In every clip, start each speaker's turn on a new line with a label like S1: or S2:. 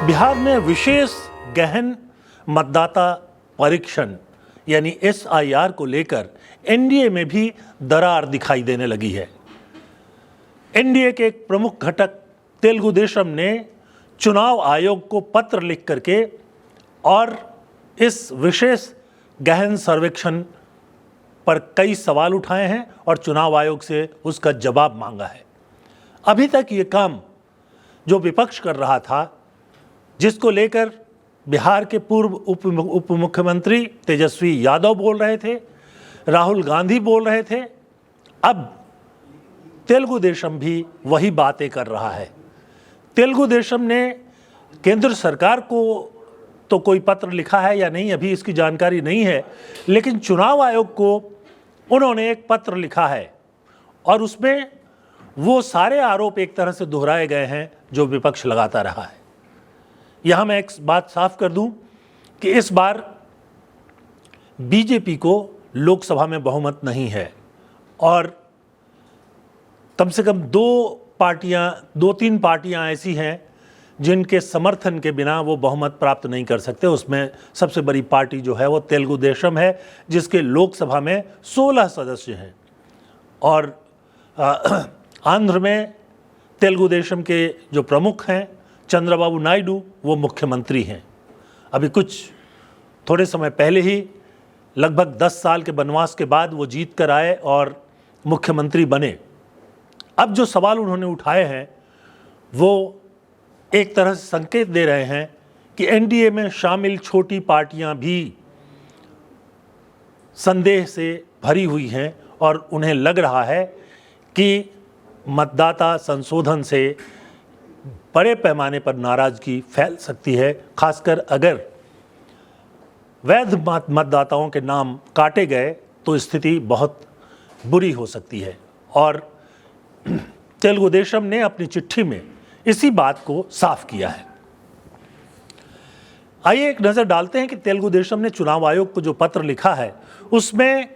S1: बिहार में विशेष गहन मतदाता परीक्षण यानी SIR को लेकर एनडीए में भी दरार दिखाई देने लगी है। एनडीए के एक प्रमुख घटक तेलुगु देशम ने चुनाव आयोग को पत्र लिख करके और इस विशेष गहन सर्वेक्षण पर कई सवाल उठाए हैं और चुनाव आयोग से उसका जवाब मांगा है। अभी तक ये काम जो विपक्ष कर रहा था, जिसको लेकर बिहार के पूर्व उप मुख्यमंत्री तेजस्वी यादव बोल रहे थे, राहुल गांधी बोल रहे थे, अब तेलुगु देशम भी वही बातें कर रहा है। तेलुगु देशम ने केंद्र सरकार को तो कोई पत्र लिखा है या नहीं अभी इसकी जानकारी नहीं है, लेकिन चुनाव आयोग को उन्होंने एक पत्र लिखा है और उसमें वो सारे आरोप एक तरह से दोहराए गए हैं जो विपक्ष लगाता रहा है। यहाँ मैं एक बात साफ कर दूं कि इस बार बीजेपी को लोकसभा में बहुमत नहीं है और कम से कम दो तीन पार्टियां ऐसी हैं जिनके समर्थन के बिना वो बहुमत प्राप्त नहीं कर सकते। उसमें सबसे बड़ी पार्टी जो है वो तेलुगु देशम है, जिसके लोकसभा में 16 सदस्य हैं और आंध्र में तेलुगु देशम के जो प्रमुख हैं चंद्रबाबू नायडू, वो मुख्यमंत्री हैं। अभी थोड़े समय पहले ही लगभग 10 साल के वनवास के बाद वो जीत कर आए और मुख्यमंत्री बने। अब जो सवाल उन्होंने उठाए हैं वो एक तरह से संकेत दे रहे हैं कि एनडीए में शामिल छोटी पार्टियां भी संदेह से भरी हुई हैं और उन्हें लग रहा है कि मतदाता संशोधन से बड़े पैमाने पर नाराजगी फैल सकती है, खासकर अगर वैध मतदाताओं के नाम काटे गए तो स्थिति बहुत बुरी हो सकती है। और तेलुगु देशम ने अपनी चिट्ठी में इसी बात को साफ किया है। आइए एक नज़र डालते हैं कि तेलुगु देशम ने चुनाव आयोग को जो पत्र लिखा है उसमें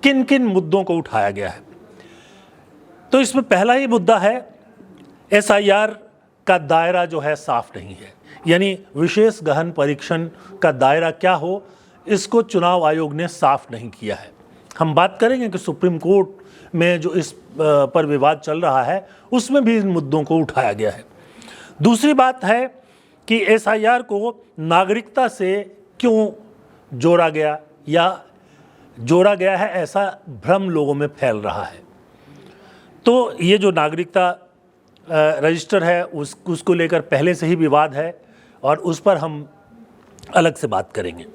S1: किन किन मुद्दों को उठाया गया है। तो इसमें पहला ही मुद्दा है SIR का दायरा जो है साफ नहीं है, यानी विशेष गहन परीक्षण का दायरा क्या हो इसको चुनाव आयोग ने साफ नहीं किया है। हम बात करेंगे कि सुप्रीम कोर्ट में जो इस पर विवाद चल रहा है उसमें भी इन मुद्दों को उठाया गया है। दूसरी बात है कि SIR को नागरिकता से क्यों जोड़ा गया या जोड़ा गया है, ऐसा भ्रम लोगों में फैल रहा है। तो ये जो नागरिकता रजिस्टर है उसको लेकर पहले से ही विवाद है और उस पर हम अलग से बात करेंगे।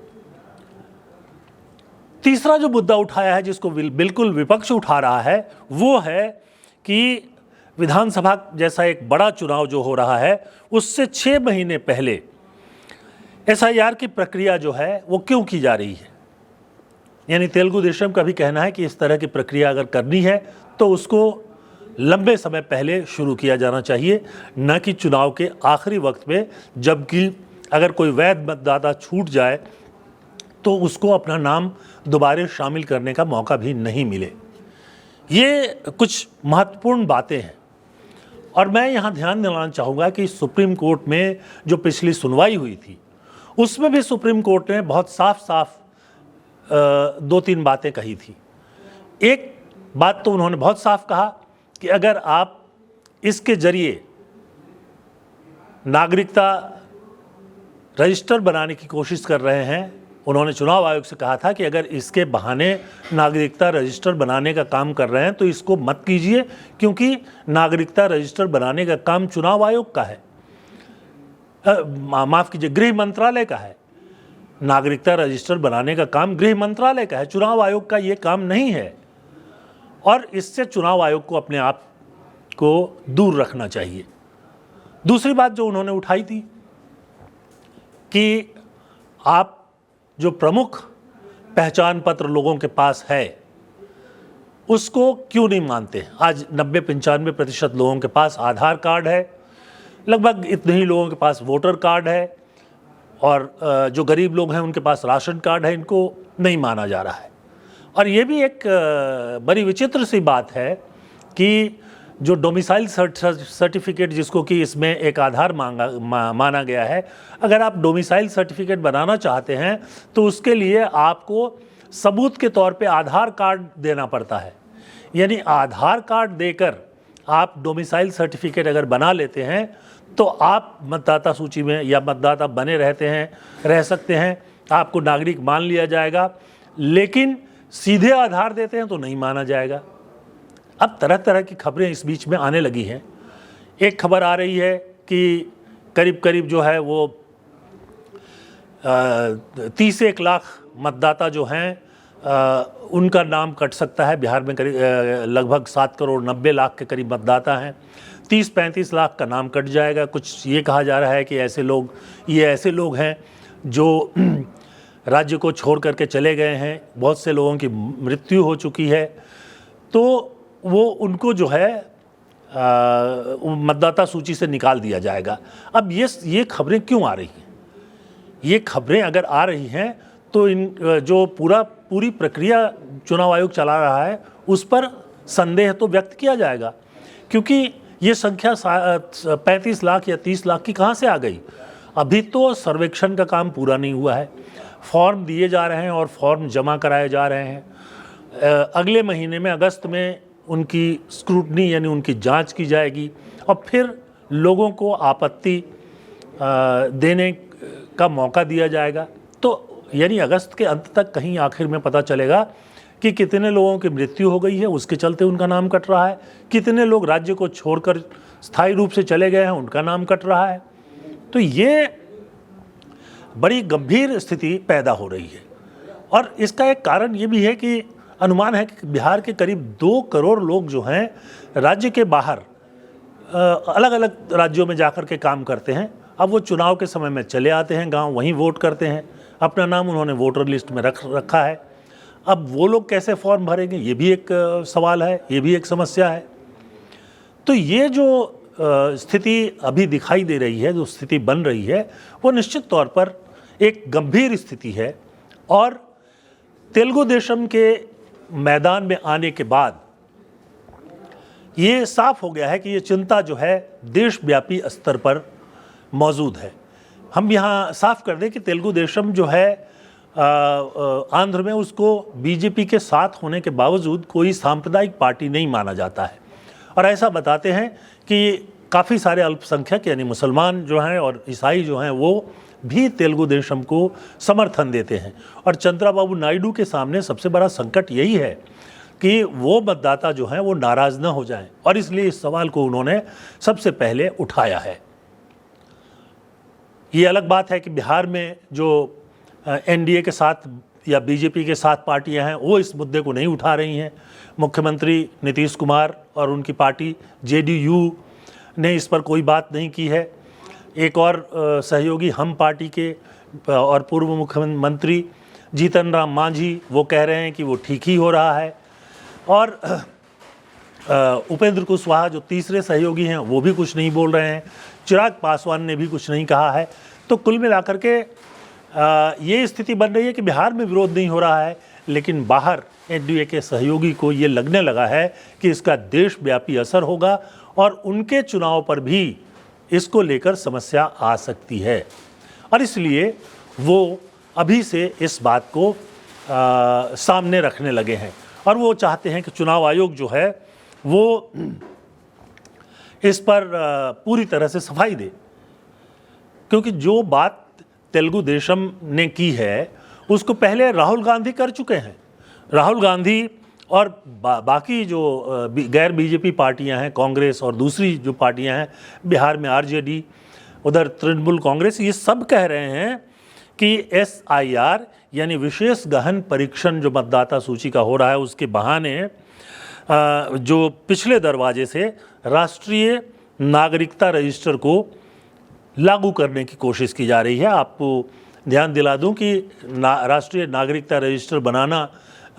S1: तीसरा जो मुद्दा उठाया है जिसको बिल्कुल विपक्ष उठा रहा है वो है कि विधानसभा जैसा एक बड़ा चुनाव जो हो रहा है उससे 6 महीने पहले SIR की प्रक्रिया जो है वो क्यों की जा रही है। यानी तेलुगु देशम का भी कहना है कि इस तरह की प्रक्रिया अगर करनी है तो उसको लंबे समय पहले शुरू किया जाना चाहिए, न कि चुनाव के आखिरी वक्त में, जबकि अगर कोई वैध मतदाता छूट जाए तो उसको अपना नाम दोबारा शामिल करने का मौका भी नहीं मिले। ये कुछ महत्वपूर्ण बातें हैं और मैं यहाँ ध्यान दिलाना चाहूँगा कि सुप्रीम कोर्ट में जो पिछली सुनवाई हुई थी उसमें भी सुप्रीम कोर्ट ने बहुत साफ 2-3 बातें कही थी। एक बात तो उन्होंने बहुत साफ कहा कि अगर आप इसके जरिए नागरिकता रजिस्टर बनाने की कोशिश कर रहे हैं, उन्होंने चुनाव आयोग से कहा था कि अगर इसके बहाने नागरिकता रजिस्टर बनाने का काम कर रहे हैं तो इसको मत कीजिए, क्योंकि नागरिकता रजिस्टर बनाने का काम चुनाव आयोग का है, माफ़ कीजिए गृह मंत्रालय का है। नागरिकता रजिस्टर बनाने का काम गृह मंत्रालय का है, चुनाव आयोग का ये काम नहीं है और इससे चुनाव आयोग को अपने आप को दूर रखना चाहिए। दूसरी बात जो उन्होंने उठाई थी कि आप जो प्रमुख पहचान पत्र लोगों के पास है उसको क्यों नहीं मानते। आज 90-95% लोगों के पास आधार कार्ड है, लगभग इतने ही लोगों के पास वोटर कार्ड है और जो गरीब लोग हैं उनके पास राशन कार्ड है, इनको नहीं माना जा रहा है। और ये भी एक बड़ी विचित्र सी बात है कि जो डोमिसाइल सर्टिफिकेट, जिसको कि इसमें एक आधार माना गया है, अगर आप डोमिसाइल सर्टिफिकेट बनाना चाहते हैं तो उसके लिए आपको सबूत के तौर पे आधार कार्ड देना पड़ता है। यानी आधार कार्ड देकर आप डोमिसाइल सर्टिफिकेट अगर बना लेते हैं तो आप मतदाता सूची में या मतदाता बने रह सकते हैं, आपको नागरिक मान लिया जाएगा। लेकिन सीधे आधार देते हैं तो नहीं माना जाएगा। अब तरह तरह की खबरें इस बीच में आने लगी हैं। एक खबर आ रही है कि करीब करीब जो है वो 31 लाख मतदाता जो हैं उनका नाम कट सकता है। बिहार में करीब लगभग 7 करोड़ 90 लाख के करीब मतदाता हैं। 30-35 लाख का नाम कट जाएगा। कुछ ये कहा जा रहा है कि ये ऐसे लोग हैं जो राज्य को छोड़ करके चले गए हैं, बहुत से लोगों की मृत्यु हो चुकी है, तो वो उनको जो है मतदाता सूची से निकाल दिया जाएगा। अब ये खबरें क्यों आ रही हैं? ये खबरें अगर आ रही हैं तो इन जो पूरी प्रक्रिया चुनाव आयोग चला रहा है उस पर संदेह तो व्यक्त किया जाएगा, क्योंकि ये संख्या 35 लाख या 30 लाख की कहाँ से आ गई? अभी तो सर्वेक्षण का काम पूरा नहीं हुआ है, फॉर्म दिए जा रहे हैं और फॉर्म जमा कराए जा रहे हैं। अगले महीने में अगस्त में उनकी स्क्रूटनी यानी उनकी जांच की जाएगी और फिर लोगों को आपत्ति देने का मौका दिया जाएगा। तो यानी अगस्त के अंत तक कहीं आखिर में पता चलेगा कि कितने लोगों की मृत्यु हो गई है, उसके चलते उनका नाम कट रहा है, कितने लोग राज्य को छोड़कर स्थायी रूप से चले गए हैं, उनका नाम कट रहा है। तो ये बड़ी गंभीर स्थिति पैदा हो रही है। और इसका एक कारण ये भी है कि अनुमान है कि बिहार के करीब 2 करोड़ लोग जो हैं राज्य के बाहर अलग अलग राज्यों में जाकर के काम करते हैं। अब वो चुनाव के समय में चले आते हैं गांव, वहीं वोट करते हैं, अपना नाम उन्होंने वोटर लिस्ट में रखा है। अब वो लोग कैसे फॉर्म भरेंगे, ये भी एक सवाल है, ये भी एक समस्या है। तो ये जो स्थिति अभी दिखाई दे रही है, जो स्थिति बन रही है, वो निश्चित तौर पर एक गंभीर स्थिति है। और तेलुगु देशम के मैदान में आने के बाद ये साफ हो गया है कि ये चिंता जो है देशव्यापी स्तर पर मौजूद है। हम यहाँ साफ कर दें कि तेलुगु देशम जो है आंध्र में उसको बीजेपी के साथ होने के बावजूद कोई सांप्रदायिक पार्टी नहीं माना जाता है। और ऐसा बताते हैं कि काफ़ी सारे अल्पसंख्यक यानी मुसलमान जो हैं और ईसाई जो हैं वो भी तेलुगु देशम को समर्थन देते हैं। और चंद्रबाबू नायडू के सामने सबसे बड़ा संकट यही है कि वो मतदाता जो हैं वो नाराज़ न हो जाएं, और इसलिए इस सवाल को उन्होंने सबसे पहले उठाया है। ये अलग बात है कि बिहार में जो एनडीए के साथ या बीजेपी के साथ पार्टियां हैं वो इस मुद्दे को नहीं उठा रही हैं। मुख्यमंत्री नीतीश कुमार और उनकी पार्टी जेडीयू ने इस पर कोई बात नहीं की है। एक और सहयोगी हम पार्टी के और पूर्व मुख्यमंत्री जीतन राम मांझी वो कह रहे हैं कि वो ठीक ही हो रहा है। और उपेंद्र कुशवाहा जो तीसरे सहयोगी हैं वो भी कुछ नहीं बोल रहे हैं। चिराग पासवान ने भी कुछ नहीं कहा है। तो कुल मिलाकर के ये स्थिति बन रही है कि बिहार में विरोध नहीं हो रहा है, लेकिन बाहर एनडीए के सहयोगी को ये लगने लगा है कि इसका देशव्यापी असर होगा और उनके चुनाव पर भी इसको लेकर समस्या आ सकती है। और इसलिए वो अभी से इस बात को सामने रखने लगे हैं और वो चाहते हैं कि चुनाव आयोग जो है वो इस पर पूरी तरह से सफाई दे, क्योंकि जो बात तेलुगु देशम ने की है उसको पहले राहुल गांधी कर चुके हैं। राहुल गांधी और बाकी जो गैर बीजेपी पार्टियां हैं, कांग्रेस और दूसरी जो पार्टियां हैं बिहार में आरजेडी, उधर तृणमूल कांग्रेस, ये सब कह रहे हैं कि SIR यानी विशेष गहन परीक्षण जो मतदाता सूची का हो रहा है उसके बहाने जो पिछले दरवाजे से राष्ट्रीय नागरिकता रजिस्टर को लागू करने की कोशिश की जा रही है। आपको ध्यान दिला दूं कि राष्ट्रीय नागरिकता रजिस्टर बनाना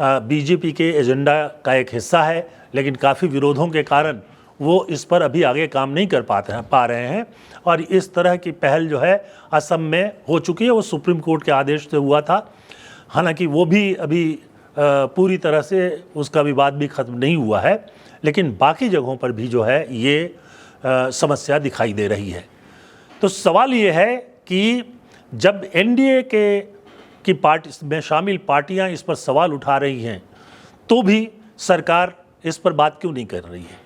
S1: बीजेपी के एजेंडा का एक हिस्सा है, लेकिन काफ़ी विरोधों के कारण वो इस पर अभी आगे काम नहीं कर पा रहे हैं। और इस तरह की पहल जो है असम में हो चुकी है, वो सुप्रीम कोर्ट के आदेश से हुआ था। हालांकि वो भी अभी पूरी तरह से उसका विवाद भी ख़त्म नहीं हुआ है, लेकिन बाकी जगहों पर भी जो है ये समस्या दिखाई दे रही है। तो सवाल ये है कि जब एनडीए की पार्टी में शामिल पार्टियां इस पर सवाल उठा रही हैं तो भी सरकार इस पर बात क्यों नहीं कर रही है।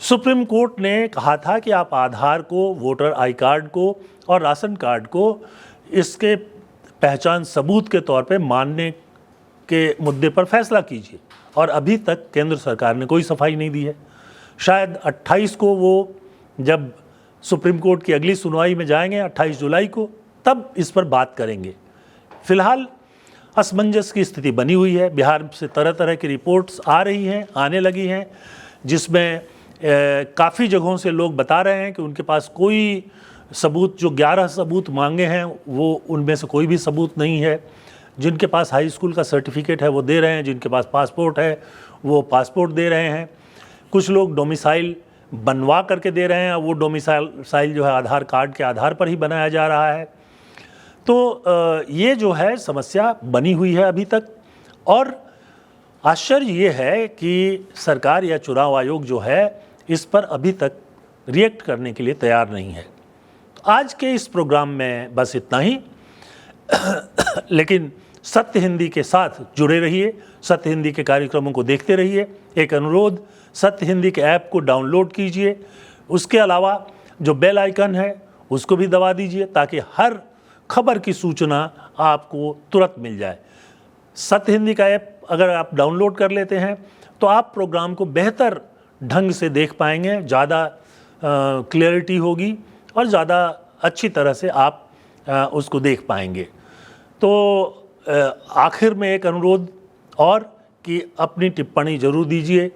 S1: सुप्रीम कोर्ट ने कहा था कि आप आधार को, वोटर आई कार्ड को और राशन कार्ड को इसके पहचान सबूत के तौर पे मानने के मुद्दे पर फैसला कीजिए, और अभी तक केंद्र सरकार ने कोई सफाई नहीं दी है। शायद 28 को वो जब सुप्रीम कोर्ट की अगली सुनवाई में जाएंगे 28 जुलाई को, तब इस पर बात करेंगे। फिलहाल असमंजस की स्थिति बनी हुई है। बिहार से तरह तरह की रिपोर्ट्स आ रही हैं, आने लगी हैं, जिसमें काफ़ी जगहों से लोग बता रहे हैं कि उनके पास कोई सबूत, जो 11 सबूत मांगे हैं वो उनमें से कोई भी सबूत नहीं है। जिनके पास हाई स्कूल का सर्टिफिकेट है वो दे रहे हैं, जिनके पास पासपोर्ट है वो पासपोर्ट दे रहे हैं। कुछ लोग डोमिसाइल बनवा करके दे रहे हैं, वो डोमिसाइल जो है आधार कार्ड के आधार पर ही बनाया जा रहा है। तो ये जो है समस्या बनी हुई है अभी तक। और आश्चर्य ये है कि सरकार या चुनाव आयोग जो है इस पर अभी तक रिएक्ट करने के लिए तैयार नहीं है। तो आज के इस प्रोग्राम में बस इतना ही। लेकिन सत्य हिंदी के साथ जुड़े रहिए, सत्य हिंदी के कार्यक्रमों को देखते रहिए। एक अनुरोध, सत्य हिंदी के ऐप को डाउनलोड कीजिए। उसके अलावा जो बेल आइकन है उसको भी दबा दीजिए ताकि हर खबर की सूचना आपको तुरंत मिल जाए। सत्य हिंदी का ऐप अगर आप डाउनलोड कर लेते हैं तो आप प्रोग्राम को बेहतर ढंग से देख पाएंगे, ज़्यादा क्लैरिटी होगी और ज़्यादा अच्छी तरह से आप उसको देख पाएंगे। तो आखिर में एक अनुरोध और कि अपनी टिप्पणी ज़रूर दीजिए,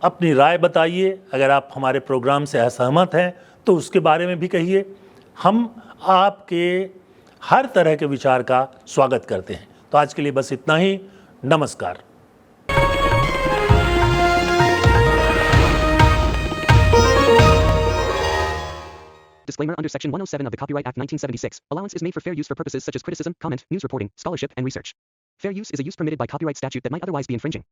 S1: अपनी राय बताइए। अगर आप हमारे प्रोग्राम से असहमत हैं तो उसके बारे में भी कहिए। हम आपके हर तरह के विचार का स्वागत करते हैं। तो आज के लिए बस इतना ही। नमस्कार।
S2: Disclaimer under Section 107 of the Copyright Act 1976. Allowance is made for fair use for purposes such as criticism, comment, news reporting, scholarship, and research. Fair use is a use permitted by copyright statute that might otherwise be infringing.